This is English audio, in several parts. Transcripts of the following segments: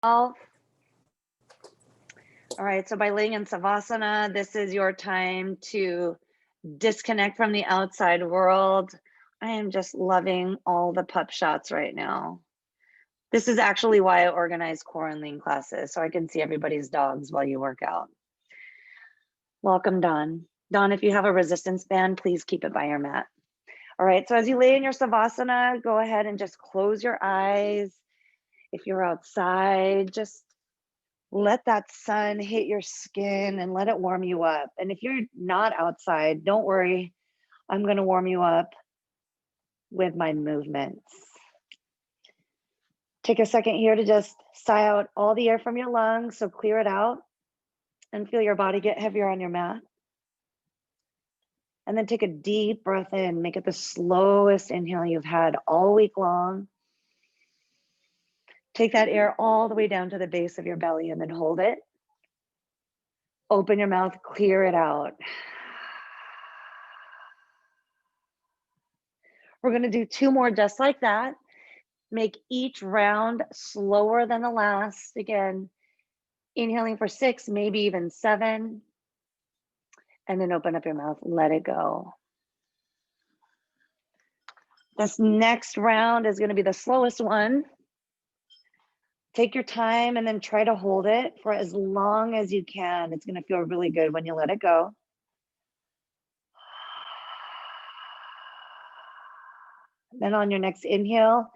All right, so by laying in Savasana, this is your time to disconnect from the outside world. I am just loving all the pup shots right now. This is actually why I organize quaranLEAN classes, so I can see everybody's dogs while you work out. Welcome, Dawn. Dawn, if you have a resistance band, please keep it by your mat. All right, so as you lay in your Savasana, go ahead and just close your eyes. If you're outside, just let that sun hit your skin and let it warm you up. And if you're not outside, don't worry. I'm going to warm you up with my movements. Take a second here to just sigh out all the air from your lungs. So clear it out and feel your body get heavier on your mat. And then take a deep breath in. Make it the slowest inhale you've had all week long. Take that air all the way down to the base of your belly and then hold it. Open your mouth, clear it out. We're going to do 2 more just like that. Make each round slower than the last. Again, inhaling for 6, maybe even 7. And then open up your mouth, let it go. This next round is going to be the slowest one. Take your time and then try to hold it for as long as you can. It's going to feel really good when you let it go. Then on your next inhale,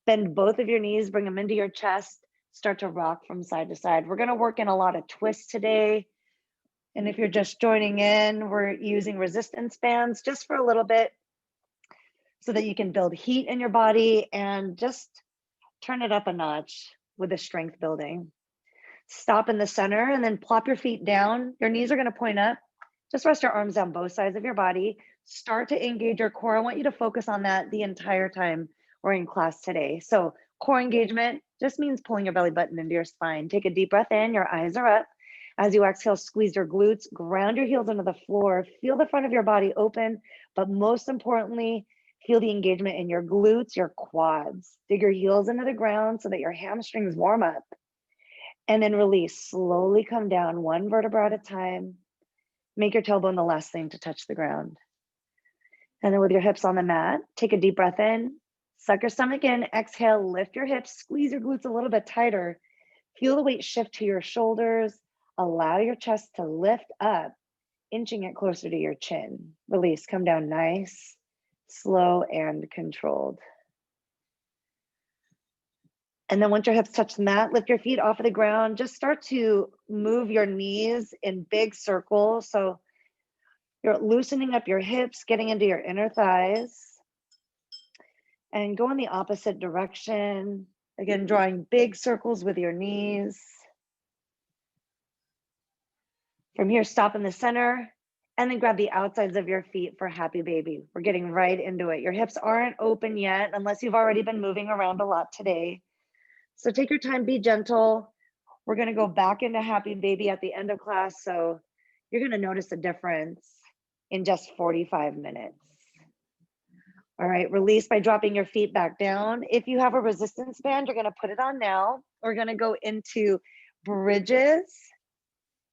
bend both of your knees, bring them into your chest, start to rock from side to side. We're going to work in a lot of twists today. And if you're just joining in, we're using resistance bands just for a little bit so that you can build heat in your body and just turn it up a notch with the strength building. Stop in the center and then plop your feet down. Your knees are going to point up. Just rest your arms down both sides of your body. Start to engage your core. I want you to focus on that the entire time we're in class today. So core engagement just means pulling your belly button into your spine. Take a deep breath in. Your eyes are up. As you exhale, squeeze your glutes, ground your heels into the floor. Feel the front of your body open, but most importantly, feel the engagement in your glutes, your quads. Dig your heels into the ground so that your hamstrings warm up. And then release. Slowly come down 1 vertebra at a time. Make your tailbone the last thing to touch the ground. And then with your hips on the mat, take a deep breath in. Suck your stomach in. Exhale, lift your hips. Squeeze your glutes a little bit tighter. Feel the weight shift to your shoulders. Allow your chest to lift up, inching it closer to your chin. Release. Come down nice, slow, and controlled. And then once your hips touch the mat, lift your feet off of the ground. Just start to move your knees in big circles. So you're loosening up your hips, getting into your inner thighs. And go in the opposite direction. Again, drawing big circles with your knees. From here, stop in the center. And then grab the outsides of your feet for happy baby. We're getting right into it. Your hips aren't open yet, unless you've already been moving around a lot today. So take your time, be gentle. We're going to go back into happy baby at the end of class. So you're going to notice a difference in just 45 minutes. All right, release by dropping your feet back down. If you have a resistance band, you're going to put it on now. We're going to go into bridges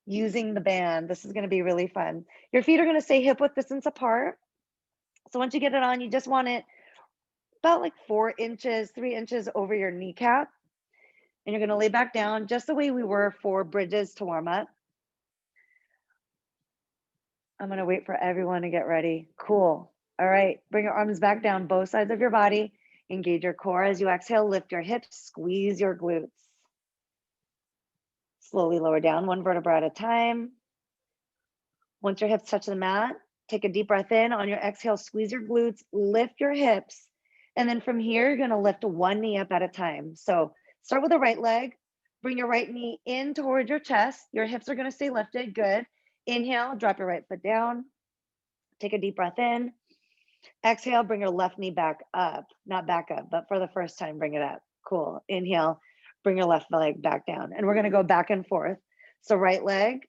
using the band. This is going to be really fun. Your feet are going to stay hip width distance apart. So once you get it on, you just want it about like 4 inches, 3 inches over your kneecap. And you're going to lay back down just the way we were for bridges to warm up. I'm going to wait for everyone to get ready. Cool. All right. Bring your arms back down, both sides of your body. Engage your core. As you exhale, lift your hips, squeeze your glutes. Slowly lower down 1 vertebra at a time. Once your hips touch the mat, take a deep breath in. On your exhale, squeeze your glutes, lift your hips. And then from here, you're going to lift 1 knee up at a time. So start with the right leg. Bring your right knee in towards your chest. Your hips are going to stay lifted. Good. Inhale, drop your right foot down. Take a deep breath in. Exhale, bring your left knee back up. Not back up, but for the first time, bring it up. Cool. Inhale, bring your left leg back down. And we're going to go back and forth. So right leg,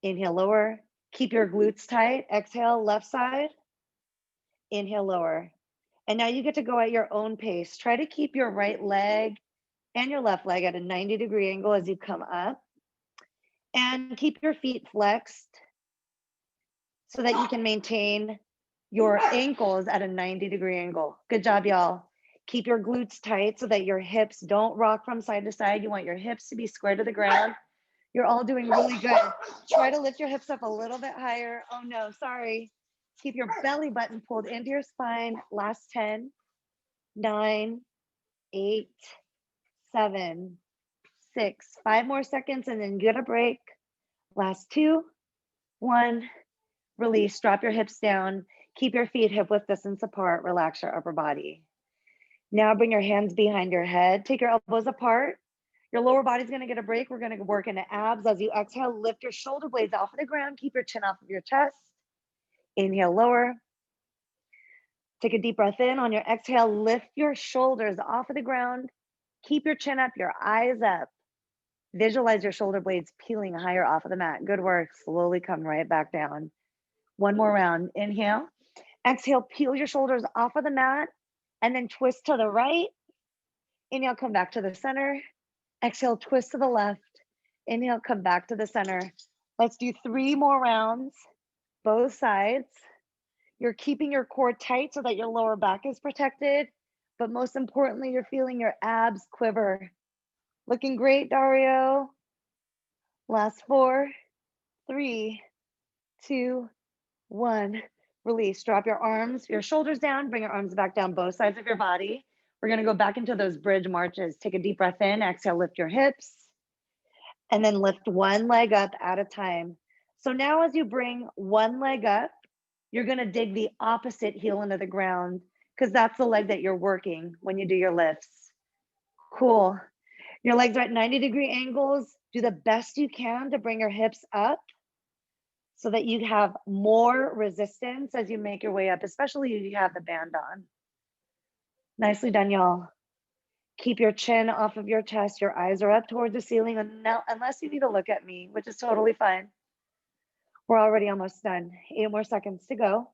inhale, lower. Keep your glutes tight. Exhale, left side. Inhale, lower. And now you get to go at your own pace. Try to keep your right leg and your left leg at a 90-degree angle as you come up. And keep your feet flexed so that you can maintain your ankles at a 90-degree angle. Good job, y'all. Keep your glutes tight so that your hips don't rock from side to side. You want your hips to be square to the ground. You're all doing really good. Try to lift your hips up a little bit higher. Oh no, sorry. Keep your belly button pulled into your spine. Last 10, 9, 8, 7, 6, 5 more seconds, and then get a break. Last 2, 1, release, drop your hips down. Keep your feet hip width distance apart. Relax your upper body. Now bring your hands behind your head. Take your elbows apart. Your lower body's gonna get a break. We're gonna work into abs. As you exhale, lift your shoulder blades off of the ground. Keep your chin off of your chest. Inhale, lower. Take a deep breath in. On your exhale, lift your shoulders off of the ground. Keep your chin up, your eyes up. Visualize your shoulder blades peeling higher off of the mat. Good work. Slowly come right back down. One more round. Inhale. Exhale, peel your shoulders off of the mat and then twist to the right. Inhale, come back to the center. Exhale, twist to the left. Inhale, come back to the center. Let's do 3 more rounds, both sides. You're keeping your core tight so that your lower back is protected. But most importantly, you're feeling your abs quiver. Looking great, Dario. Last 4, 3, 2, 1. Release. Drop your arms, your shoulders down. Bring your arms back down both sides of your body. We're going to go back into those bridge marches. Take a deep breath in. Exhale, lift your hips. And then lift one leg up at a time. So now as you bring one leg up, you're going to dig the opposite heel into the ground because that's the leg that you're working when you do your lifts. Cool. Your legs are at 90-degree angles. Do the best you can to bring your hips up so that you have more resistance as you make your way up, especially if you have the band on. Nicely done, y'all. Keep your chin off of your chest. Your eyes are up towards the ceiling, and now, unless you need to look at me, which is totally fine. We're already almost done. 8 more seconds to go.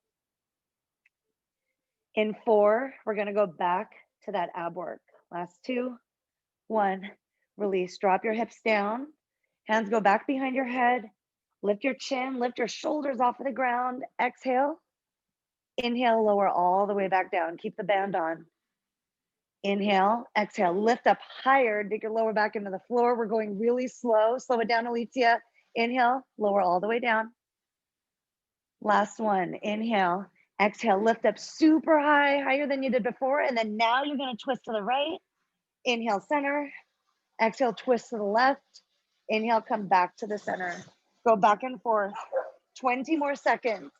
In 4, we're going to go back to that ab work. Last 2, 1. Release. Drop your hips down. Hands go back behind your head. Lift your chin. Lift your shoulders off of the ground. Exhale. Inhale, lower all the way back down. Keep the band on. Inhale, exhale, lift up higher, dig your lower back into the floor. We're going really slow. Slow it down, Alicia. Inhale, lower all the way down. Last one, inhale, exhale, lift up super high, higher than you did before. And then now you're gonna twist to the right. Inhale, center. Exhale, twist to the left. Inhale, come back to the center. Go back and forth. 20 more seconds.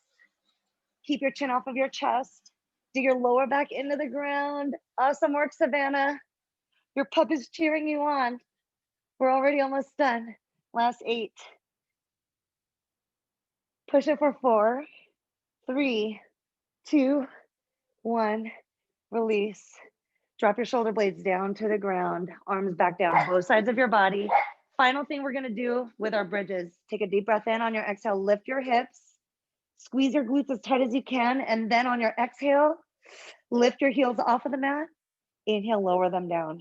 Keep your chin off of your chest. Dig your lower back into the ground. Awesome work, Savannah. Your pup is cheering you on. We're already almost done. Last 8. Push it for 4, 3, 2, 1. Release. Drop your shoulder blades down to the ground. Arms back down, both sides of your body. Final thing we're gonna do with our bridges. Take a deep breath in. On your exhale, lift your hips. Squeeze your glutes as tight as you can. And then on your exhale, lift your heels off of the mat. Inhale, lower them down.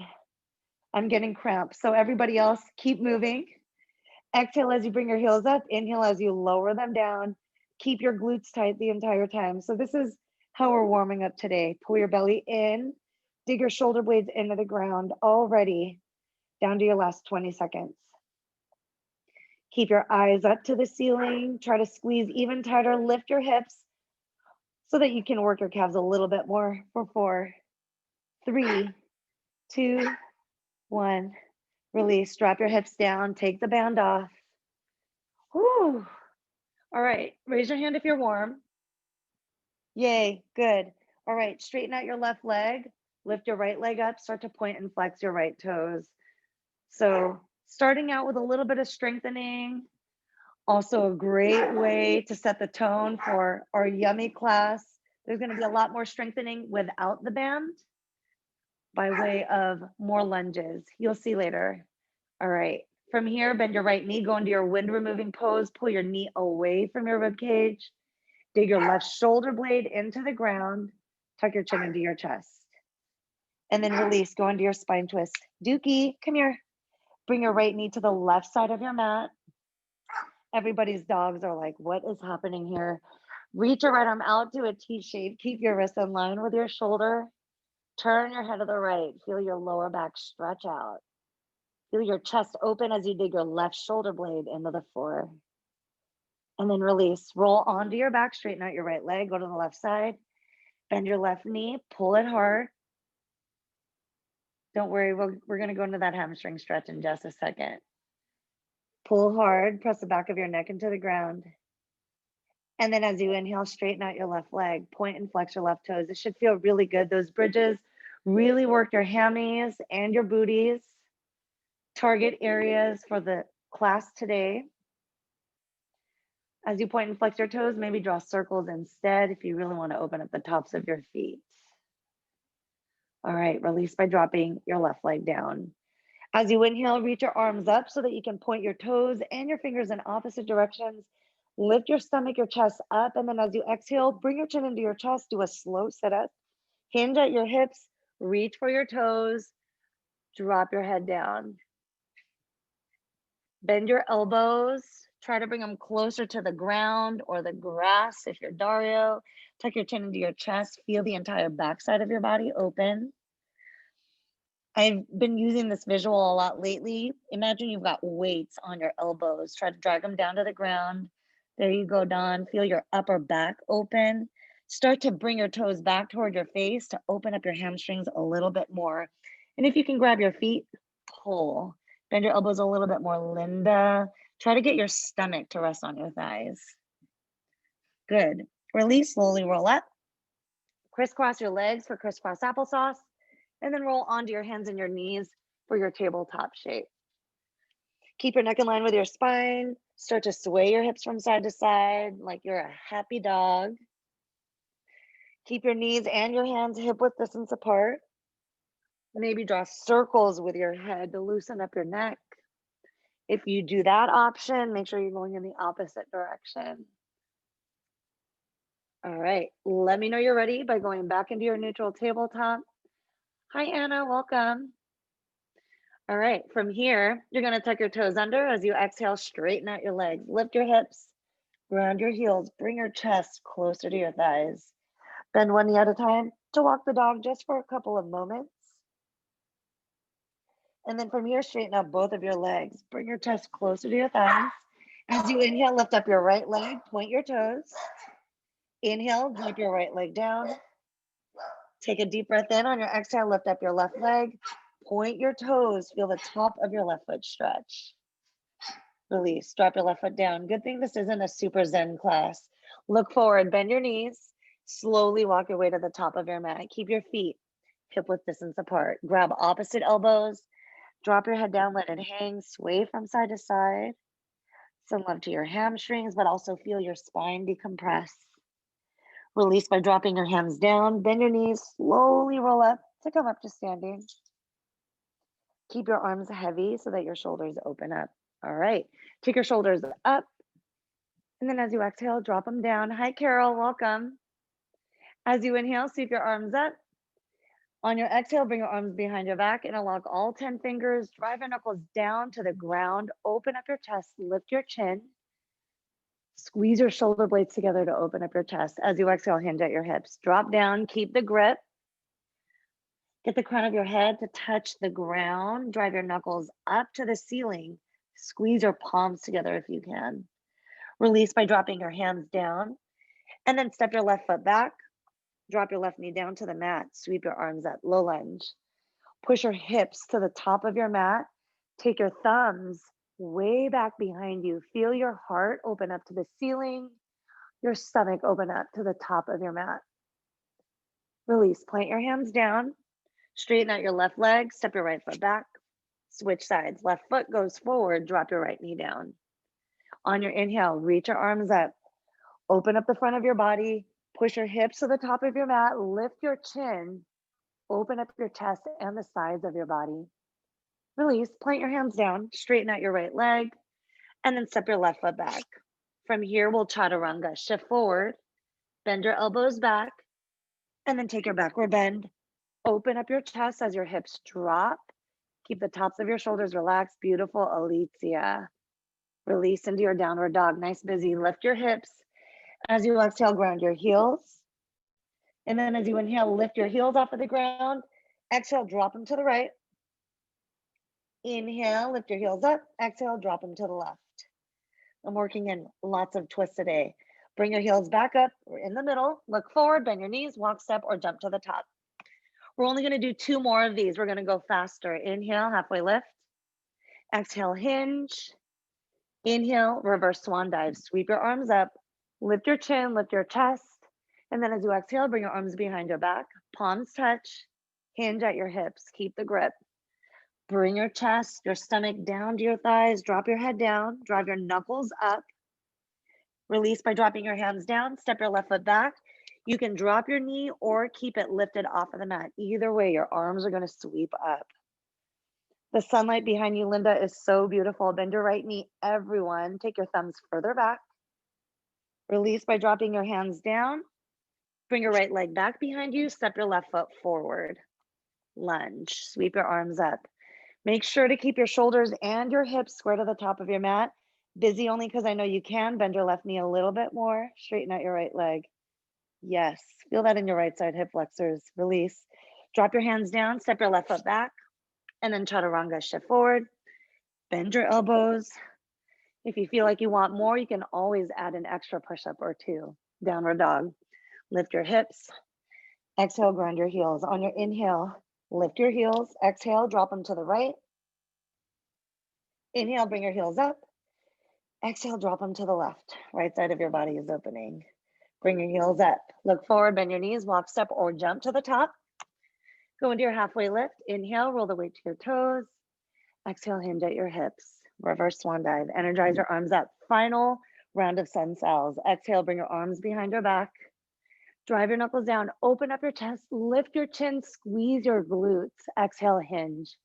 I'm getting cramps. So everybody else, keep moving. Exhale as you bring your heels up. Inhale as you lower them down. Keep your glutes tight the entire time. So this is how we're warming up today. Pull your belly in. Dig your shoulder blades into the ground. Already down to your last 20 seconds. Keep your eyes up to the ceiling. Try to squeeze even tighter. Lift your hips so that you can work your calves a little bit more for 4, 3, 2, 1. Release. Drop your hips down. Take the band off. Whew. All right. Raise your hand if you're warm. Yay. Good. All right. Straighten out your left leg. Lift your right leg up. Start to point and flex your right toes. So starting out with a little bit of strengthening. Also a great way to set the tone for our yummy class. There's going to be a lot more strengthening without the band by way of more lunges. You'll see later. All right. From here, bend your right knee, go into your wind removing pose. Pull your knee away from your rib cage. Dig your left shoulder blade into the ground. Tuck your chin into your chest. And then release, go into your spine twist. Dookie, come here. Bring your right knee to the left side of your mat. Everybody's dogs are like, what is happening here? Reach your right arm out to a T shape. Keep your wrist in line with your shoulder. Turn your head to the right. Feel your lower back stretch out. Feel your chest open as you dig your left shoulder blade into the floor. And then release. Roll onto your back, straighten out your right leg, go to the left side. Bend your left knee, pull it hard. Don't worry, we're going to go into that hamstring stretch in just a second. Pull hard, press the back of your neck into the ground. And then as you inhale, straighten out your left leg, point and flex your left toes. It should feel really good. Those bridges really work your hammies and your booties. Target areas for the class today. As you point and flex your toes, maybe draw circles instead if you really want to open up the tops of your feet. All right, release by dropping your left leg down. As you inhale, reach your arms up so that you can point your toes and your fingers in opposite directions. Lift your stomach, your chest up, and then as you exhale, bring your chin into your chest, do a slow sit-up. Hinge at your hips, reach for your toes, drop your head down. Bend your elbows, try to bring them closer to the ground or the grass if you're Dario. Tuck your chin into your chest, feel the entire backside of your body open. I've been using this visual a lot lately. Imagine you've got weights on your elbows. Try to drag them down to the ground. There you go, Dawn. Feel your upper back open. Start to bring your toes back toward your face to open up your hamstrings a little bit more. And if you can grab your feet, pull. Bend your elbows a little bit more, Linda. Try to get your stomach to rest on your thighs. Good. Release, slowly roll up. Crisscross your legs for crisscross applesauce. And then roll onto your hands and your knees for your tabletop shape. Keep your neck in line with your spine. Start to sway your hips from side to side like you're a happy dog. Keep your knees and your hands hip width distance apart. Maybe draw circles with your head to loosen up your neck. If you do that option, make sure you're going in the opposite direction. All right, let me know you're ready by going back into your neutral tabletop. Hi, Anna, welcome. All right, from here, you're gonna tuck your toes under. As you exhale, straighten out your legs, lift your hips, ground your heels, bring your chest closer to your thighs. Bend one knee at a time to walk the dog just for a couple of moments. And then from here, straighten out both of your legs. Bring your chest closer to your thighs. As you inhale, lift up your right leg, point your toes. Inhale, drop your right leg down. Take a deep breath in. On your exhale, lift up your left leg. Point your toes. Feel the top of your left foot stretch. Release. Drop your left foot down. Good thing this isn't a super zen class. Look forward. Bend your knees. Slowly walk your way to the top of your mat. Keep your feet hip width distance apart. Grab opposite elbows. Drop your head down. Let it hang. Sway from side to side. Send love to your hamstrings, but also feel your spine decompress. Release by dropping your hands down. Bend your knees. Slowly roll up to come up to standing. Keep your arms heavy so that your shoulders open up. All right. Take your shoulders up. And then as you exhale, drop them down. Hi, Carol. Welcome. As you inhale, sweep your arms up. On your exhale, bring your arms behind your back. Interlock all 10 fingers. Drive your knuckles down to the ground. Open up your chest. Lift your chin. Squeeze your shoulder blades together to open up your chest. As you exhale, hinge at your hips. Drop down. Keep the grip. Get the crown of your head to touch the ground. Drive your knuckles up to the ceiling. Squeeze your palms together if you can. Release by dropping your hands down. And then step your left foot back. Drop your left knee down to the mat. Sweep your arms up. Low lunge. Push your hips to the top of your mat. Take your thumbs way back behind you. Feel your heart open up to the ceiling. Your stomach open up to the top of your mat. Release. Plant your hands down. Straighten out your left leg. Step your right foot back. Switch sides. Left foot goes forward. Drop your right knee down. On your inhale, reach your arms up. Open up the front of your body. Push your hips to the top of your mat. Lift your chin. Open up your chest and the sides of your body. Release. Plant your hands down. Straighten out your right leg. And then step your left foot back. From here, we'll chaturanga. Shift forward. Bend your elbows back. And then take your backward bend. Open up your chest as your hips drop. Keep the tops of your shoulders relaxed. Beautiful, Alicia. Release into your downward dog. Nice, busy. Lift your hips. As you exhale, ground your heels. And then as you inhale, lift your heels off of the ground. Exhale, drop them to the right. Inhale, lift your heels up. Exhale, drop them to the left. I'm working in lots of twists today. Bring your heels back up. We're in the middle. Look forward, bend your knees, walk, step, or jump to the top. We're only going to do 2 more of these. We're going to go faster. Inhale, halfway lift. Exhale, hinge. Inhale, reverse swan dive. Sweep your arms up. Lift your chin, lift your chest. And then as you exhale, bring your arms behind your back. Palms touch. Hinge at your hips. Keep the grip. Bring your chest, your stomach down to your thighs. Drop your head down. Drive your knuckles up. Release by dropping your hands down. Step your left foot back. You can drop your knee or keep it lifted off of the mat. Either way, your arms are going to sweep up. The sunlight behind you, Linda, is so beautiful. Bend your right knee, everyone. Take your thumbs further back. Release by dropping your hands down. Bring your right leg back behind you. Step your left foot forward. Lunge. Sweep your arms up. Make sure to keep your shoulders and your hips square to the top of your mat. Busy only because I know you can. Bend your left knee a little bit more. Straighten out your right leg. Yes. Feel that in your right side hip flexors. Release. Drop your hands down. Step your left foot back. And then chaturanga, shift forward. Bend your elbows. If you feel like you want more, you can always add an extra push-up or 2. Downward dog. Lift your hips. Exhale, ground your heels. On your inhale, lift your heels. Exhale, drop them to the right. Inhale, bring your heels up. Exhale, drop them to the left. Right side of your body is opening. Bring your heels up. Look forward, bend your knees, walk, step, or jump to the top. Go into your halfway lift. Inhale, roll the weight to your toes. Exhale, hinge at your hips. Reverse swan dive. Energize your arms up. Final round of sun cells. Exhale, bring your arms behind your back. Drive your knuckles down. Open up your chest. Lift your chin. Squeeze your glutes. Exhale, hinge.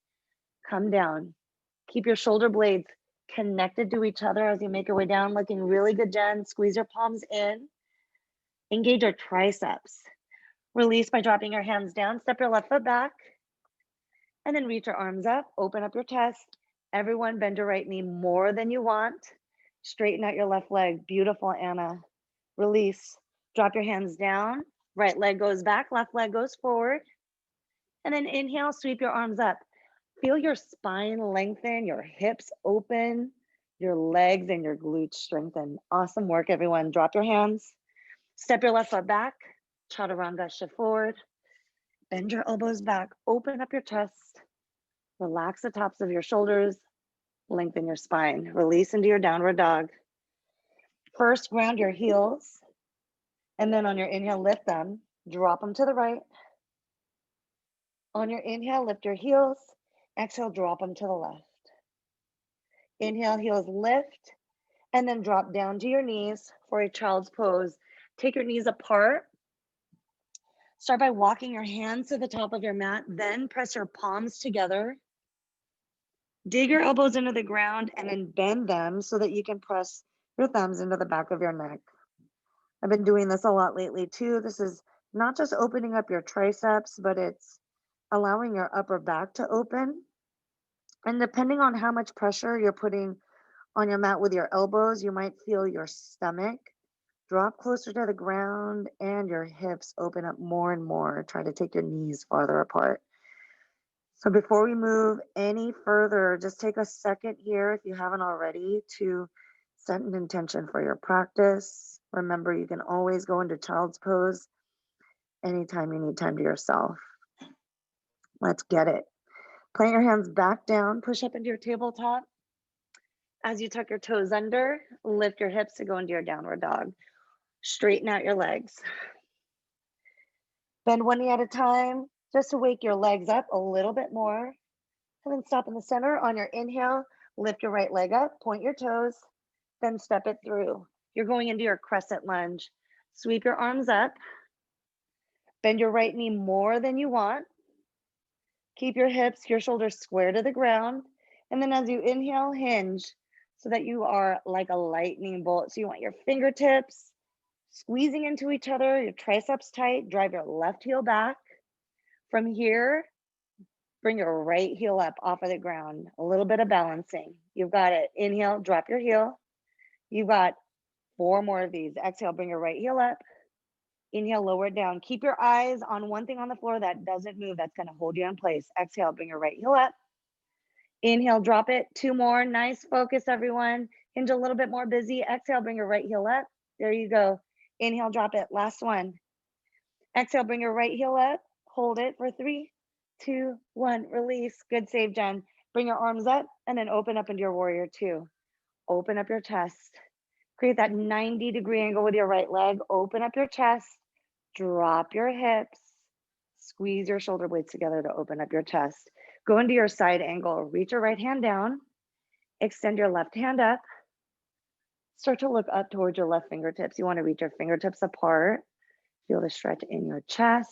Come down. Keep your shoulder blades connected to each other as you make your way down. Looking really good, Jen. Squeeze your palms in. Engage your triceps. Release by dropping your hands down. Step your left foot back. And then reach your arms up. Open up your chest. Everyone bend your right knee more than you want. Straighten out your left leg. Beautiful, Anna. Release. Drop your hands down. Right leg goes back. Left leg goes forward. And then inhale, sweep your arms up. Feel your spine lengthen, your hips open, your legs and your glutes strengthen. Awesome work, everyone. Drop your hands. Step your left foot back. Chaturanga, shift forward. Bend your elbows back. Open up your chest. Relax the tops of your shoulders. Lengthen your spine. Release into your downward dog. First, ground your heels. And then on your inhale, lift them. Drop them to the right. On your inhale, lift your heels. Exhale, drop them to the left. Inhale, heels lift. And then drop down to your knees for a child's pose. Take your knees apart. Start by walking your hands to the top of your mat. Then press your palms together. Dig your elbows into the ground and then bend them so that you can press your thumbs into the back of your neck. I've been doing this a lot lately too. This is not just opening up your triceps, but it's allowing your upper back to open. And depending on how much pressure you're putting on your mat with your elbows, you might feel your stomach drop closer to the ground and your hips open up more and more. Try to take your knees farther apart. So before we move any further, just take a second here, if you haven't already, to set an intention for your practice. Remember, you can always go into child's pose anytime you need time to yourself. Let's get it. Plant your hands back down, push up into your tabletop. As you tuck your toes under, lift your hips to go into your downward dog. Straighten out your legs. Bend one knee at a time, just to wake your legs up a little bit more. And then stop in the center. On your inhale, lift your right leg up, point your toes, then step it through. You're going into your crescent lunge. Sweep your arms up. Bend your right knee more than you want. Keep your hips, your shoulders square to the ground. And then as you inhale, hinge so that you are like a lightning bolt. So you want your fingertips squeezing into each other, your triceps tight. Drive your left heel back. From here, bring your right heel up off of the ground. A little bit of balancing. You've got it. Inhale, drop your heel. You've got 4 more of these. Exhale, bring your right heel up. Inhale, lower it down. Keep your eyes on one thing on the floor that doesn't move. That's going to hold you in place. Exhale, bring your right heel up. Inhale, drop it. 2 more. Nice focus, everyone. Hinge a little bit more busy. Exhale, bring your right heel up. There you go. Inhale, drop it. Last one. Exhale, bring your right heel up. Hold it for 3, 2, 1. Release. Good save, Jen. Bring your arms up and then open up into your warrior 2. Open up your chest. Create that 90-degree angle with your right leg. Open up your chest. Drop your hips. Squeeze your shoulder blades together to open up your chest. Go into your side angle. Reach your right hand down. Extend your left hand up. Start to look up towards your left fingertips. You want to reach your fingertips apart. Feel the stretch in your chest.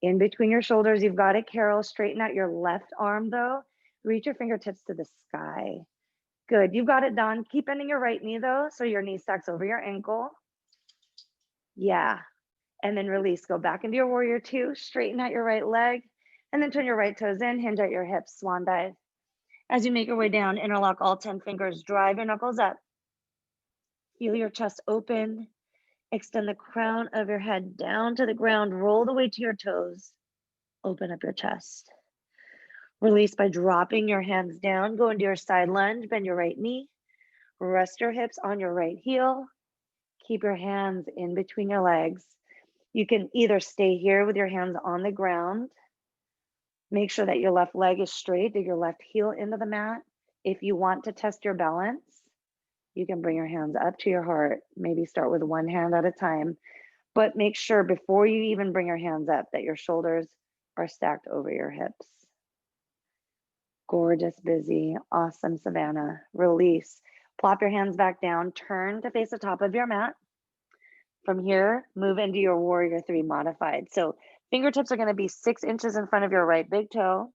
In between your shoulders, you've got it, Carol. Straighten out your left arm, though. Reach your fingertips to the sky. Good. You've got it, Dawn. Keep bending your right knee, though, so your knee stacks over your ankle. Yeah. And then release. Go back into your warrior 2. Straighten out your right leg. And then turn your right toes in. Hinge at your hips. Swan dive. As you make your way down, interlock all 10 fingers. Drive your knuckles up. Feel your chest open. Extend the crown of your head down to the ground. Roll the weight to your toes. Open up your chest. Release by dropping your hands down. Go into your side lunge. Bend your right knee. Rest your hips on your right heel. Keep your hands in between your legs. You can either stay here with your hands on the ground. Make sure that your left leg is straight. Dig your left heel into the mat. If you want to test your balance, you can bring your hands up to your heart. Maybe start with one hand at a time. But make sure before you even bring your hands up that your shoulders are stacked over your hips. Gorgeous, busy, awesome, Savannah. Release. Plop your hands back down. Turn to face the top of your mat. From here, move into your warrior 3 modified. So fingertips are going to be 6 inches in front of your right big toe.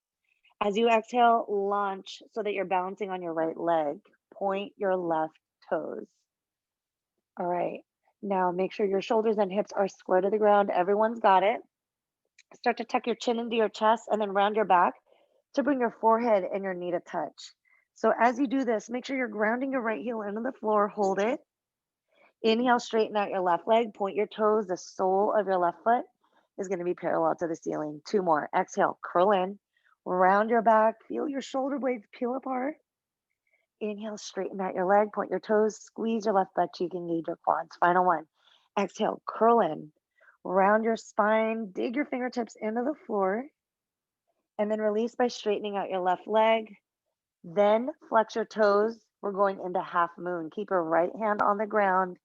As you exhale, launch so that you're balancing on your right leg. Point your left toes. All right. Now make sure your shoulders and hips are square to the ground. Everyone's got it. Start to tuck your chin into your chest and then round your back to bring your forehead and your knee to touch. So as you do this, make sure you're grounding your right heel into the floor. Hold it. Inhale, straighten out your left leg. Point your toes. The sole of your left foot is going to be parallel to the ceiling. 2 more. Exhale, curl in. Round your back. Feel your shoulder blades peel apart. Inhale, straighten out your leg. Point your toes. Squeeze your left butt cheek. Engage your quads. Final one. Exhale, curl in. Round your spine. Dig your fingertips into the floor. And then release by straightening out your left leg. Then flex your toes. We're going into half moon. Keep your right hand on the ground.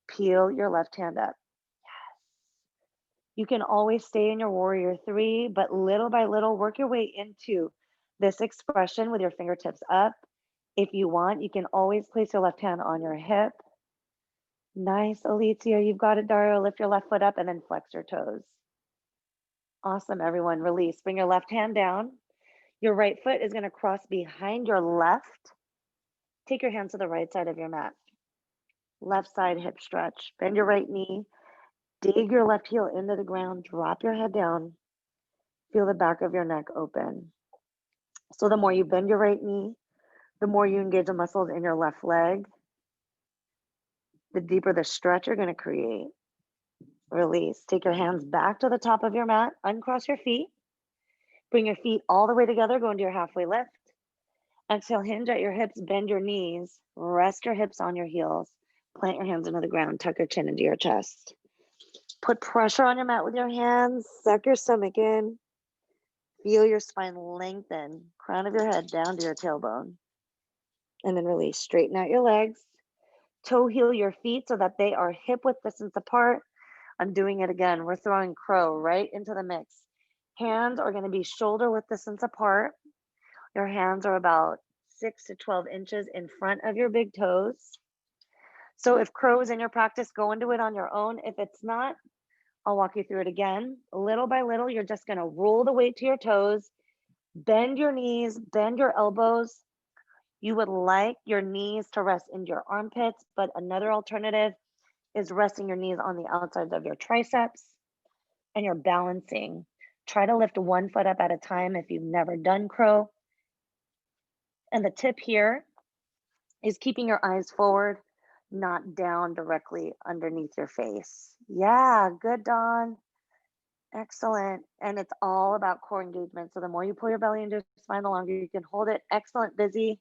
Peel your left hand up. Yes. You can always stay in your warrior 3, but little by little, work your way into this expression with your fingertips up. If you want, you can always place your left hand on your hip. Nice, Alicia. You've got it, Dario. Lift your left foot up and then flex your toes. Awesome, everyone. Release. Bring your left hand down. Your right foot is going to cross behind your left. Take your hands to the right side of your mat. Left side hip stretch. Bend your right knee. Dig your left heel into the ground. Drop your head down. Feel the back of your neck open. So the more you bend your right knee, the more you engage the muscles in your left leg, the deeper the stretch you're going to create. Release. Take your hands back to the top of your mat. Uncross your feet. Bring your feet all the way together. Go into your halfway lift. Exhale, hinge at your hips. Bend your knees. Rest your hips on your heels. Plant your hands into the ground. Tuck your chin into your chest. Put pressure on your mat with your hands. Suck your stomach in. Feel your spine lengthen. Crown of your head down to your tailbone. And then release. Straighten out your legs. Toe heel your feet so that they are hip width distance apart. I'm doing it again. We're throwing crow right into the mix. Hands are going to be shoulder width distance apart. Your hands are about 6 to 12 inches in front of your big toes. So if crow is in your practice, go into it on your own. If it's not, I'll walk you through it again. Little by little, you're just going to roll the weight to your toes, bend your knees, bend your elbows. You would like your knees to rest into your armpits, but another alternative is resting your knees on the outsides of your triceps, and you're balancing. Try to lift one foot up at a time if you've never done crow. And the tip here is keeping your eyes forward, not down directly underneath your face. Yeah, good, Dawn. Excellent. And it's all about core engagement. So the more you pull your belly into your spine, the longer you can hold it. Excellent, Busy.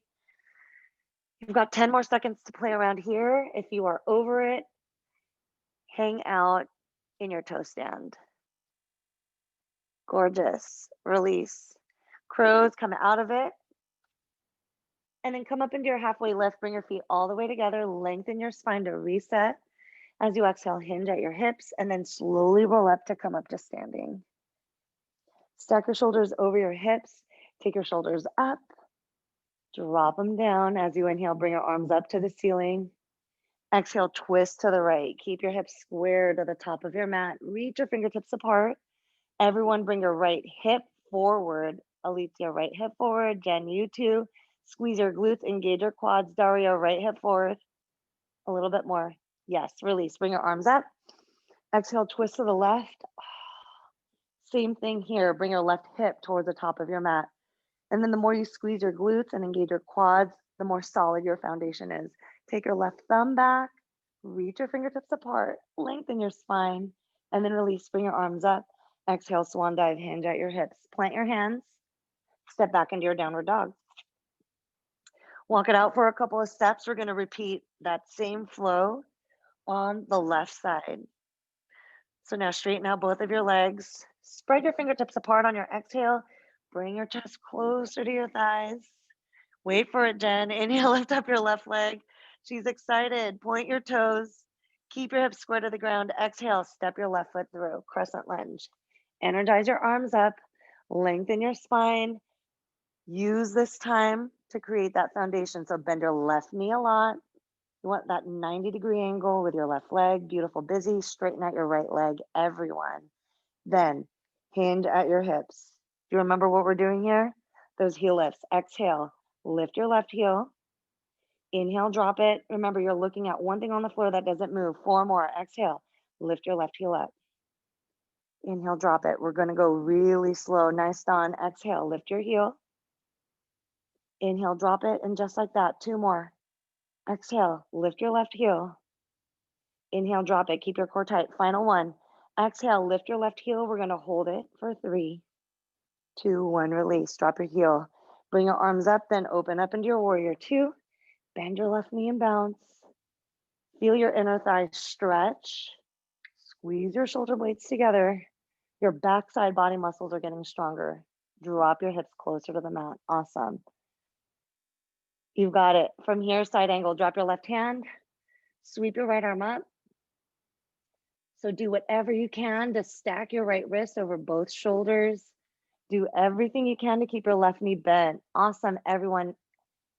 You've got 10 more seconds to play around here. If you are over it, hang out in your toe stand. Gorgeous. Release. Crows, come out of it. And then come up into your halfway lift. Bring your feet all the way together. Lengthen your spine to reset. As you exhale, hinge at your hips and then slowly roll up to come up to standing. Stack your shoulders over your hips. Take your shoulders up. Drop them down. As you inhale, bring your arms up to the ceiling. Exhale, twist to the right. Keep your hips square to the top of your mat. Reach your fingertips apart. Everyone bring your right hip forward. Alicia, right hip forward. Jen, you too. Squeeze your glutes, engage your quads. Dario, right hip forward. A little bit more. Yes, release. Bring your arms up. Exhale, twist to the left. Same thing here. Bring your left hip towards the top of your mat. And then the more you squeeze your glutes and engage your quads, the more solid your foundation is. Take your left thumb back, reach your fingertips apart, lengthen your spine, and then release. Bring your arms up. Exhale, swan dive, hinge at your hips. Plant your hands, step back into your downward dog. Walk it out for a couple of steps. We're going to repeat that same flow on the left side. So now straighten out both of your legs. Spread your fingertips apart on your exhale. Bring your chest closer to your thighs. Wait for it, Jen. Inhale, lift up your left leg. She's excited. Point your toes. Keep your hips square to the ground. Exhale, step your left foot through. Crescent lunge. Energize your arms up. Lengthen your spine. Use this time to create that foundation. So bend your left knee a lot. You want that 90-degree angle with your left leg. Beautiful, Busy. Straighten out your right leg, everyone. Then hinge at your hips. Do you remember what we're doing here? Those heel lifts. Exhale, lift your left heel. Inhale, drop it. Remember, you're looking at one thing on the floor that doesn't move. 4 more. Exhale, lift your left heel up. Inhale, drop it. We're going to go really slow. Nice, Dawn. Exhale, lift your heel. Inhale, drop it. And just like that, 2 more. Exhale, lift your left heel. Inhale, drop it. Keep your core tight. Final one. Exhale, lift your left heel. We're going to hold it for 3, 2, 1. Release. Drop your heel. Bring your arms up, then open up into your warrior 2. Bend your left knee and bounce. Feel your inner thigh stretch. Squeeze your shoulder blades together. Your backside body muscles are getting stronger. Drop your hips closer to the mat. Awesome. You've got it. From here, side angle, drop your left hand. Sweep your right arm up. So do whatever you can to stack your right wrist over both shoulders. Do everything you can to keep your left knee bent. Awesome, everyone.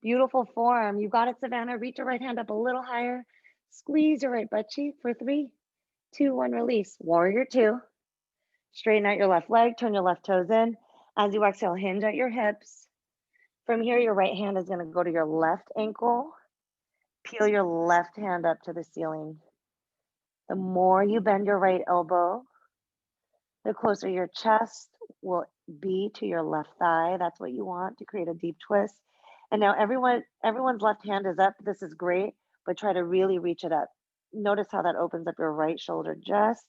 Beautiful form. You got it, Savannah. Reach your right hand up a little higher. Squeeze your right butt cheek for 3, 2, 1. Release. Warrior 2. Straighten out your left leg. Turn your left toes in. As you exhale, hinge at your hips. From here, your right hand is going to go to your left ankle. Peel your left hand up to the ceiling. The more you bend your right elbow, the closer your chest will be to your left thigh. That's what you want to create a deep twist. And now everyone's left hand is up. This is great, but try to really reach it up. Notice how that opens up your right shoulder just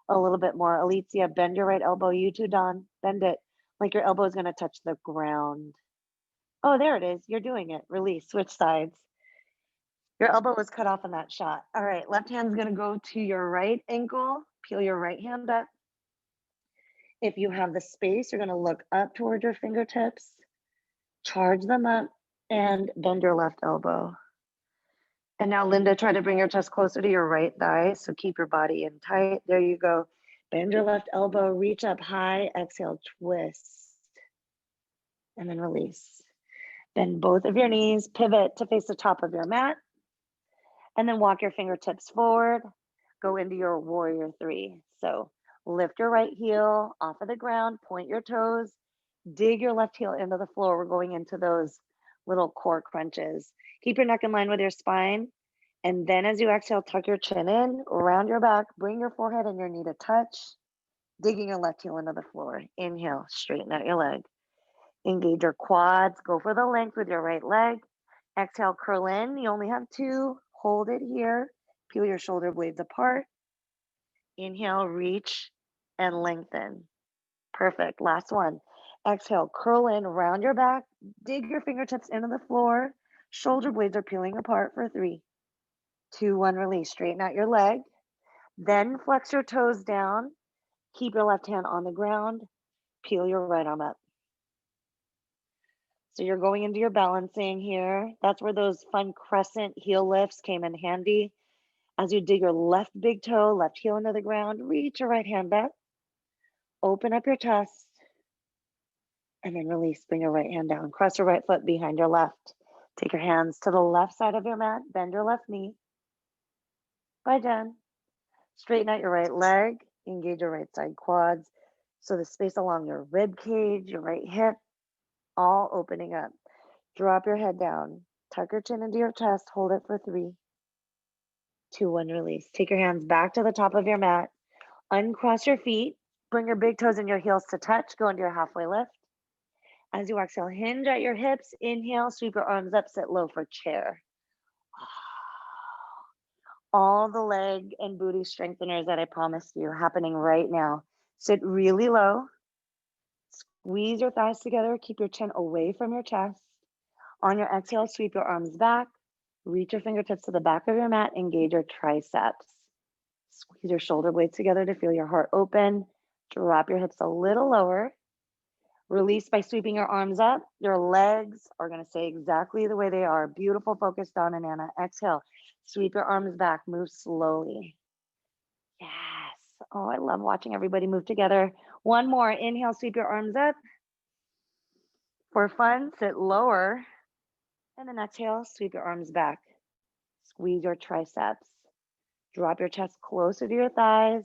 a little bit more. Alicia, bend your right elbow. You too, Dawn. Bend it like your elbow is going to touch the ground. Oh, there it is. You're doing it. Release. Switch sides. Your elbow was cut off in that shot. All right, left hand's going to go to your right ankle. Peel your right hand up. If you have the space, you're going to look up toward your fingertips, charge them up, and bend your left elbow. And now, Linda, try to bring your chest closer to your right thigh. So keep your body in tight. There you go. Bend your left elbow, reach up high, exhale, twist, and then release. Bend both of your knees, pivot to face the top of your mat, and then walk your fingertips forward. Go into your warrior 3. So lift your right heel off of the ground, point your toes, dig your left heel into the floor. We're going into those little core crunches. Keep your neck in line with your spine. And then as you exhale, tuck your chin in, round your back, bring your forehead and your knee to touch. Digging your left heel into the floor. Inhale, straighten out your leg. Engage your quads. Go for the length with your right leg. Exhale, curl in. You only have two. Hold it here. Peel your shoulder blades apart. Inhale, reach and lengthen. Perfect. Last one. Exhale, curl in, round your back. Dig your fingertips into the floor. Shoulder blades are peeling apart for 3, 2, 1. Release. Straighten out your leg. Then flex your toes down. Keep your left hand on the ground. Peel your right arm up. So you're going into your balancing here. That's where those fun crescent heel lifts came in handy. As you dig your left big toe, left heel into the ground, reach your right hand up. Open up your chest. And then release. Bring your right hand down. Cross your right foot behind your left. Take your hands to the left side of your mat. Bend your left knee. Bye, Jen. Straighten out your right leg. Engage your right side quads. So the space along your rib cage, your right hip, all opening up. Drop your head down. Tuck your chin into your chest. Hold it for 3, 2, 1. Release. Take your hands back to the top of your mat. Uncross your feet. Bring your big toes and your heels to touch. Go into your halfway lift. As you exhale, hinge at your hips. Inhale, sweep your arms up, sit low for chair. All the leg and booty strengtheners that I promised you happening right now. Sit really low. Squeeze your thighs together. Keep your chin away from your chest. On your exhale, sweep your arms back. Reach your fingertips to the back of your mat. Engage your triceps. Squeeze your shoulder blades together to feel your heart open. Drop your hips a little lower. Release by sweeping your arms up. Your legs are going to stay exactly the way they are. Beautiful focus down and Anna. Exhale. Sweep your arms back. Move slowly. Yes. Oh, I love watching everybody move together. One more. Inhale, sweep your arms up. For fun, sit lower. And then exhale, sweep your arms back. Squeeze your triceps. Drop your chest closer to your thighs.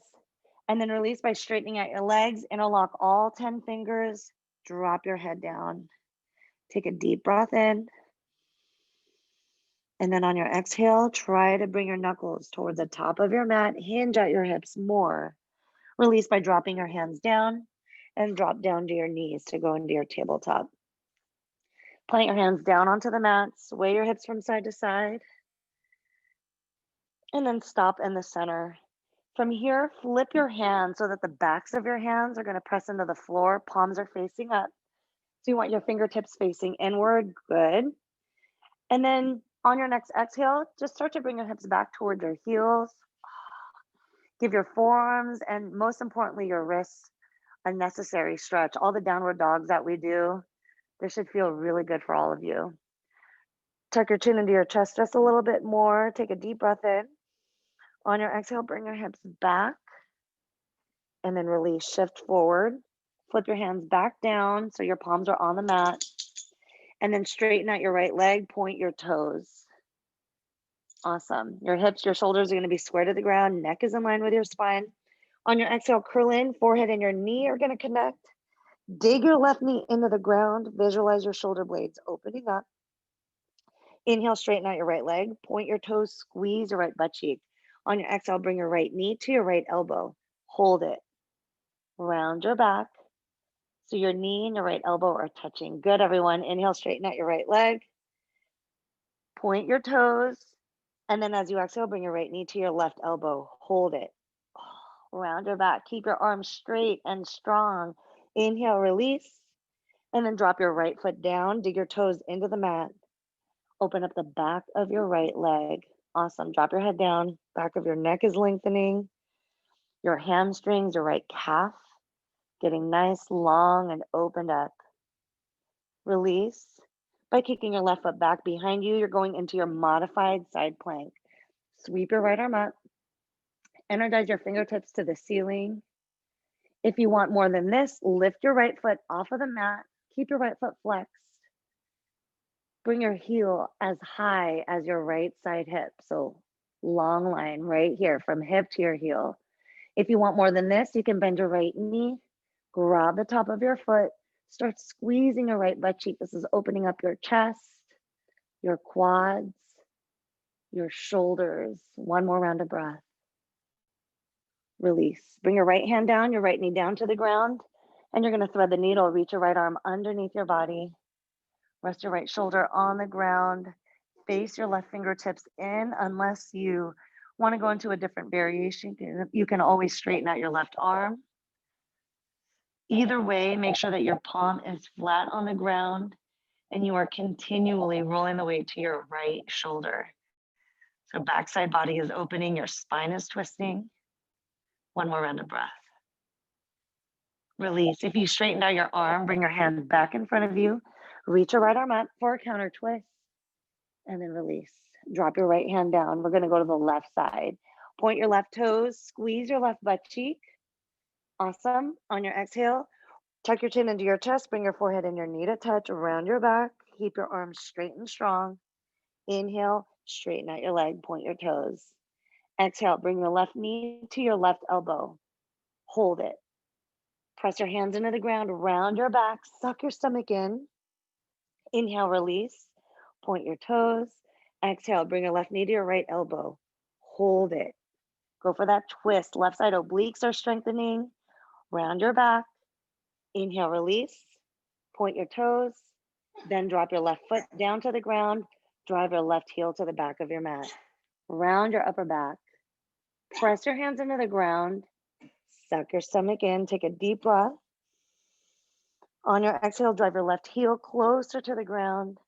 And then release by straightening out your legs. Interlock all 10 fingers. Drop your head down. Take a deep breath in. And then on your exhale, try to bring your knuckles towards the top of your mat. Hinge at your hips more. Release by dropping your hands down and drop down to your knees to go into your tabletop. Plant your hands down onto the mat. Sway your hips from side to side. And then stop in the center. From here, flip your hands so that the backs of your hands are going to press into the floor. Palms are facing up. So you want your fingertips facing inward. Good. And then on your next exhale, just start to bring your hips back toward your heels. Give your forearms and most importantly, your wrists a necessary stretch. All the downward dogs that we do, this should feel really good for all of you. Tuck your chin into your chest just a little bit more. Take a deep breath in. On your exhale, bring your hips back and then release. Shift forward. Flip your hands back down so your palms are on the mat. And then straighten out your right leg, point your toes. Awesome. Your hips, your shoulders are going to be square to the ground. Neck is in line with your spine. On your exhale, curl in. Forehead and your knee are going to connect. Dig your left knee into the ground. Visualize your shoulder blades opening up. Inhale, straighten out your right leg. Point your toes, squeeze your right butt cheek. On your exhale, bring your right knee to your right elbow. Hold it. Round your back. So your knee and your right elbow are touching. Good, everyone. Inhale, straighten out your right leg. Point your toes. And then as you exhale, bring your right knee to your left elbow. Hold it. Round your back. Keep your arms straight and strong. Inhale, release. And then drop your right foot down. Dig your toes into the mat. Open up the back of your right leg. Awesome. Drop your head down. Back of your neck is lengthening. Your hamstrings, your right calf, getting nice, long, and opened up. Release. By kicking your left foot back behind you, you're going into your modified side plank. Sweep your right arm up. Energize your fingertips to the ceiling. If you want more than this, lift your right foot off of the mat. Keep your right foot flexed. Bring your heel as high as your right side hip. So long line right here from hip to your heel. If you want more than this, you can bend your right knee, grab the top of your foot, start squeezing your right butt cheek. This is opening up your chest, your quads, your shoulders. One more round of breath. Release. Bring your right hand down, your right knee down to the ground, and you're going to thread the needle. Reach your right arm underneath your body. Rest your right shoulder on the ground. Face your left fingertips in unless you want to go into a different variation. You can always straighten out your left arm. Either way, make sure that your palm is flat on the ground and you are continually rolling the weight to your right shoulder. So backside body is opening, your spine is twisting. One more round of breath. Release. If you straightened out your arm, bring your hand back in front of you. Reach your right arm up for a counter twist and then release. Drop your right hand down. We're going to go to the left side. Point your left toes, squeeze your left butt cheek. Awesome. On your exhale, tuck your chin into your chest, bring your forehead and your knee to touch around your back. Keep your arms straight and strong. Inhale, straighten out your leg, point your toes. Exhale, bring your left knee to your left elbow. Hold it. Press your hands into the ground, round your back, suck your stomach in. Inhale, release. Point your toes. Exhale, bring your left knee to your right elbow. Hold it. Go for that twist. Left side obliques are strengthening. Round your back. Inhale, release. Point your toes. Then drop your left foot down to the ground. Drive your left heel to the back of your mat. Round your upper back. Press your hands into the ground. Suck your stomach in. Take a deep breath. On your exhale, drive your left heel closer to the ground.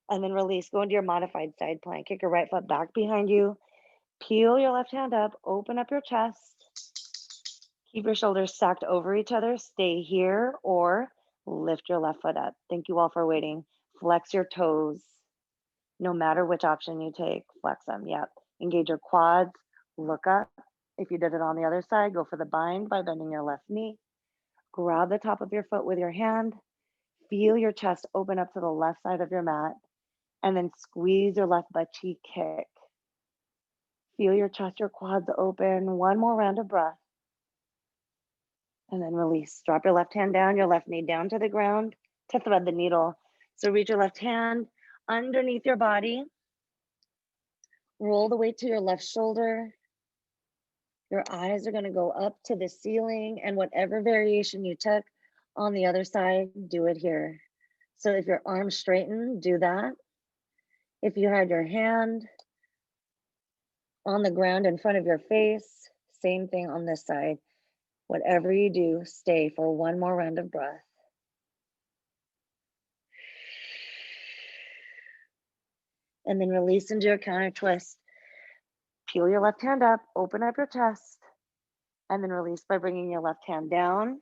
And then release. Go into your modified side plank. Kick your right foot back behind you. Peel your left hand up. Open up your chest. Keep your shoulders stacked over each other. Stay here or lift your left foot up. Thank you all for waiting. Flex your toes. No matter which option you take, flex them. Yep. Engage your quads. Look up. If you did it on the other side, go for the bind by bending your left knee. Grab the top of your foot with your hand. Feel your chest open up to the left side of your mat. And then squeeze your left butt cheek, kick. Feel your chest, your quads open. One more round of breath. And then release. Drop your left hand down, your left knee down to the ground to thread the needle. So reach your left hand underneath your body. Roll the weight to your left shoulder. Your eyes are going to go up to the ceiling, and whatever variation you took on the other side, do it here. So if your arms straighten, do that. If you had your hand on the ground in front of your face, same thing on this side. Whatever you do, stay for one more round of breath. And then release into your counter twist. Peel your left hand up, open up your chest, and then release by bringing your left hand down.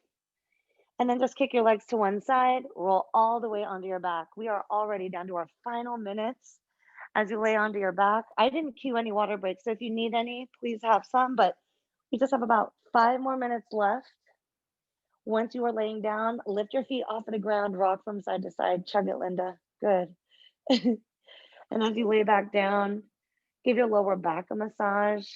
And then just kick your legs to one side, roll all the way onto your back. We are already down to our final minutes as you lay onto your back. I didn't cue any water breaks, so if you need any, please have some, but we just have about 5 more minutes left. Once you are laying down, lift your feet off of the ground, rock from side to side. Chug it, Linda. Good. And as you lay back down, give your lower back a massage.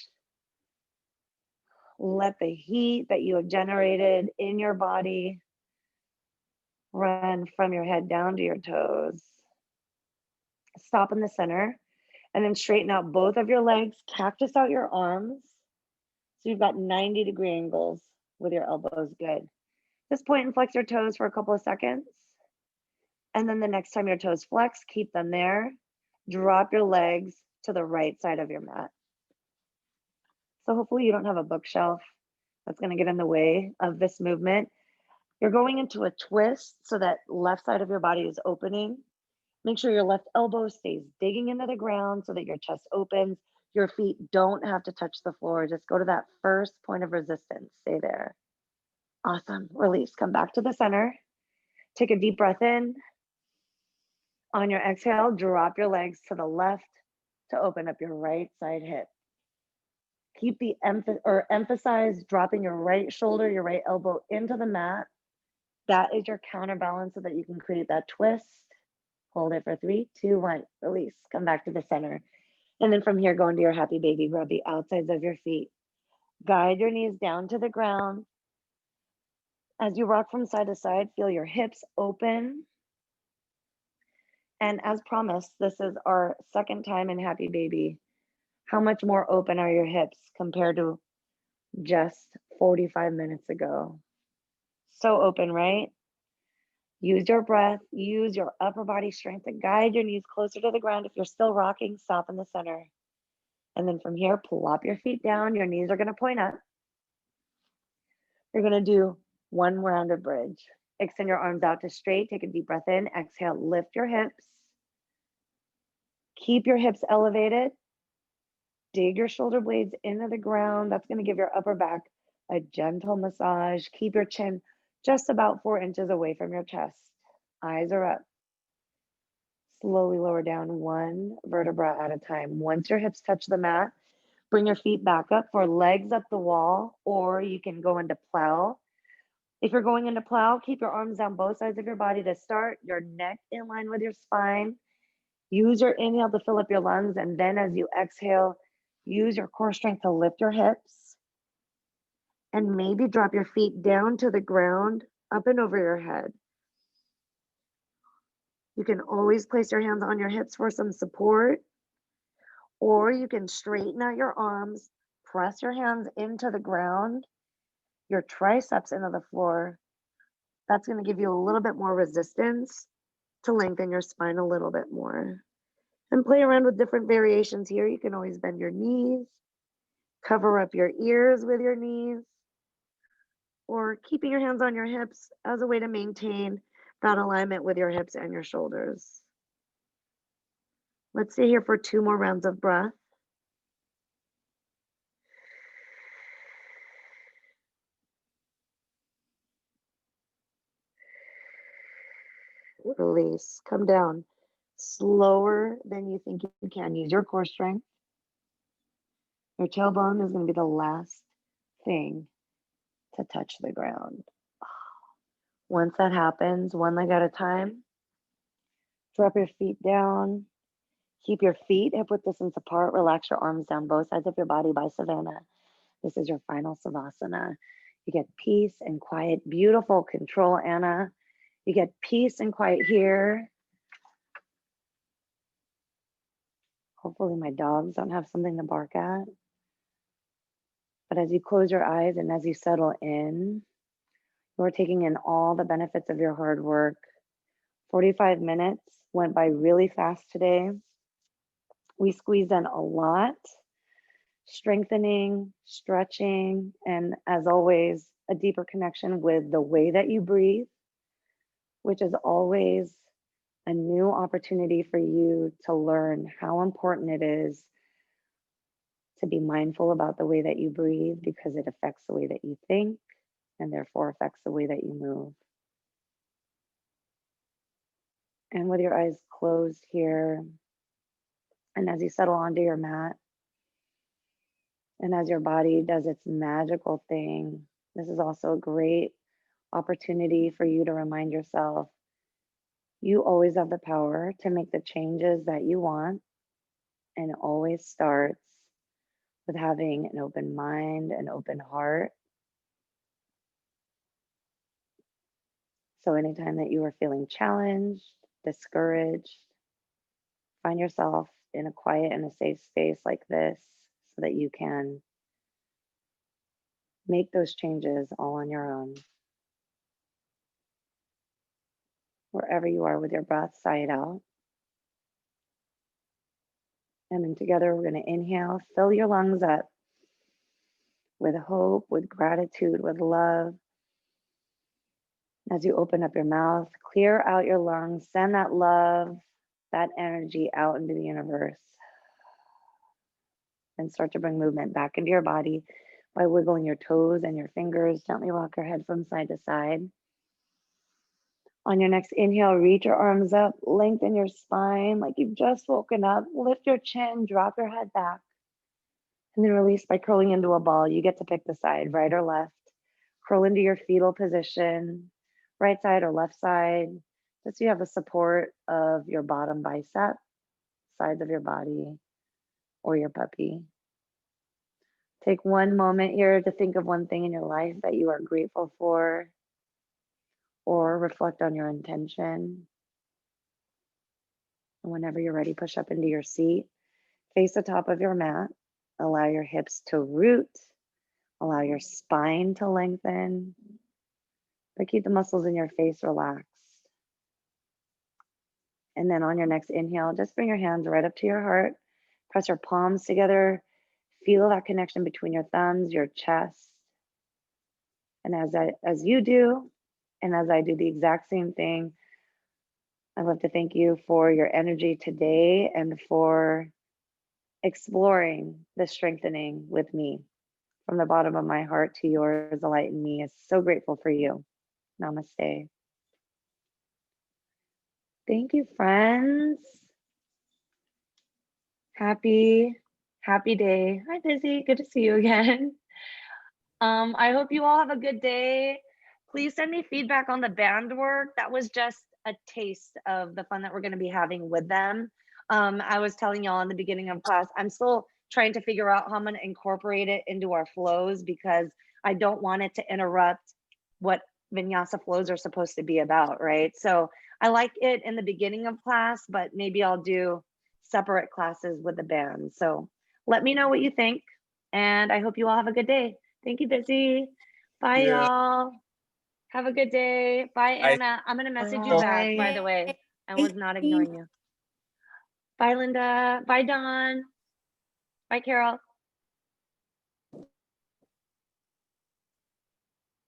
Let the heat that you have generated in your body run from your head down to your toes. Stop in the center and then straighten out both of your legs. Cactus out your arms. So you've got 90-degree angles with your elbows. Good. Just point and flex your toes for a couple of seconds. And then the next time your toes flex, keep them there. Drop your legs to the right side of your mat. So hopefully you don't have a bookshelf that's going to get in the way of this movement. You're going into a twist so that left side of your body is opening. Make sure your left elbow stays digging into the ground so that your chest opens. Your feet don't have to touch the floor. Just go to that first point of resistance. Stay there. Awesome. Release. Come back to the center. Take a deep breath in. On your exhale, drop your legs to the left to open up your right side hip. Keep the emphasize dropping your right shoulder, your right elbow into the mat. That is your counterbalance so that you can create that twist. Hold it for 3, 2, 1. Release. Come back to the center. And then from here, go into your happy baby. Grab the outsides of your feet. Guide your knees down to the ground. As you rock from side to side, feel your hips open. And as promised, this is our second time in happy baby. How much more open are your hips compared to just 45 minutes ago. So open, right? Use your breath, use your upper body strength to guide your knees closer to the ground. If you're still rocking, stop in the center. And then from here, plop your feet down. Your knees are going to point up. You're going to do one rounded bridge. Extend your arms out to straight. Take a deep breath in. Exhale, lift your hips. Keep your hips elevated. Dig your shoulder blades into the ground. That's going to give your upper back a gentle massage. Keep your chin just about 4 inches away from your chest. Eyes are up. Slowly lower down one vertebra at a time. Once your hips touch the mat, bring your feet back up for legs up the wall, or you can go into plow. If you're going into plow, keep your arms down both sides of your body to start, your neck in line with your spine. Use your inhale to fill up your lungs, and then as you exhale, use your core strength to lift your hips. And maybe drop your feet down to the ground, up and over your head. You can always place your hands on your hips for some support, or you can straighten out your arms, press your hands into the ground, your triceps into the floor. That's going to give you a little bit more resistance to lengthen your spine a little bit more. And play around with different variations here. You can always bend your knees, cover up your ears with your knees, or keeping your hands on your hips as a way to maintain that alignment with your hips and your shoulders. Let's stay here for 2 more rounds of breath. Release, come down slower than you think you can. Use your core strength. Your tailbone is going to be the last thing to touch the ground. Once that happens, one leg at a time, drop your feet down. Keep your feet hip width distance apart. Relax your arms down both sides of your body by Savannah. This is your final Savasana. You get peace and quiet. Beautiful control, Anna. You get peace and quiet here. Hopefully my dogs don't have something to bark at. But as you close your eyes and as you settle in, you're taking in all the benefits of your hard work. 45 minutes went by really fast today. We squeezed in a lot, strengthening, stretching, and as always, a deeper connection with the way that you breathe, which is always a new opportunity for you to learn how important it is to be mindful about the way that you breathe, because it affects the way that you think and therefore affects the way that you move. And with your eyes closed here, and as you settle onto your mat, and as your body does its magical thing, this is also a great opportunity for you to remind yourself you always have the power to make the changes that you want, and it always starts with having an open mind, an open heart. So anytime that you are feeling challenged, discouraged, find yourself in a quiet and a safe space like this so that you can make those changes all on your own. Wherever you are with your breath, sigh it out. And then together we're going to inhale, fill your lungs up with hope, with gratitude, with love. As you open up your mouth, clear out your lungs, send that love, that energy out into the universe. And start to bring movement back into your body by wiggling your toes and your fingers. Gently rock your head from side to side. On your next inhale, reach your arms up, lengthen your spine like you've just woken up. Lift your chin, drop your head back. And then release by curling into a ball. You get to pick the side, right or left. Curl into your fetal position, right side or left side. Just so you have the support of your bottom bicep, sides of your body, or your puppy. Take one moment here to think of one thing in your life that you are grateful for, or reflect on your intention. And whenever you're ready, push up into your seat, face the top of your mat, allow your hips to root, Allow your spine to lengthen, but keep the muscles in your face relaxed. And then on your next inhale, just bring your hands right up to your heart. Press your palms together. Feel that connection between your thumbs, your chest. And as you do, and as I do the exact same thing, I'd love to thank you for your energy today and for exploring the strengthening with me. From the bottom of my heart to yours, the light in me is so grateful for you. Namaste. Thank you, friends. Happy day. Hi, Busy. Good to see you again. I hope you all have a good day. Please send me feedback on the band work. That was just a taste of the fun that we're going to be having with them. I was telling y'all in the beginning of class, I'm still trying to figure out how I'm going to incorporate it into our flows because I don't want it to interrupt what vinyasa flows are supposed to be about, right? So I like it in the beginning of class, but maybe I'll do separate classes with the band. So let me know what you think, and I hope you all have a good day. Thank you, Busy. Bye, Yeah. y'all. Have a good day. Bye, Anna. I'm going to message you back, by the way. I was not ignoring you. Bye, Linda. Bye, Dawn. Bye, Carol.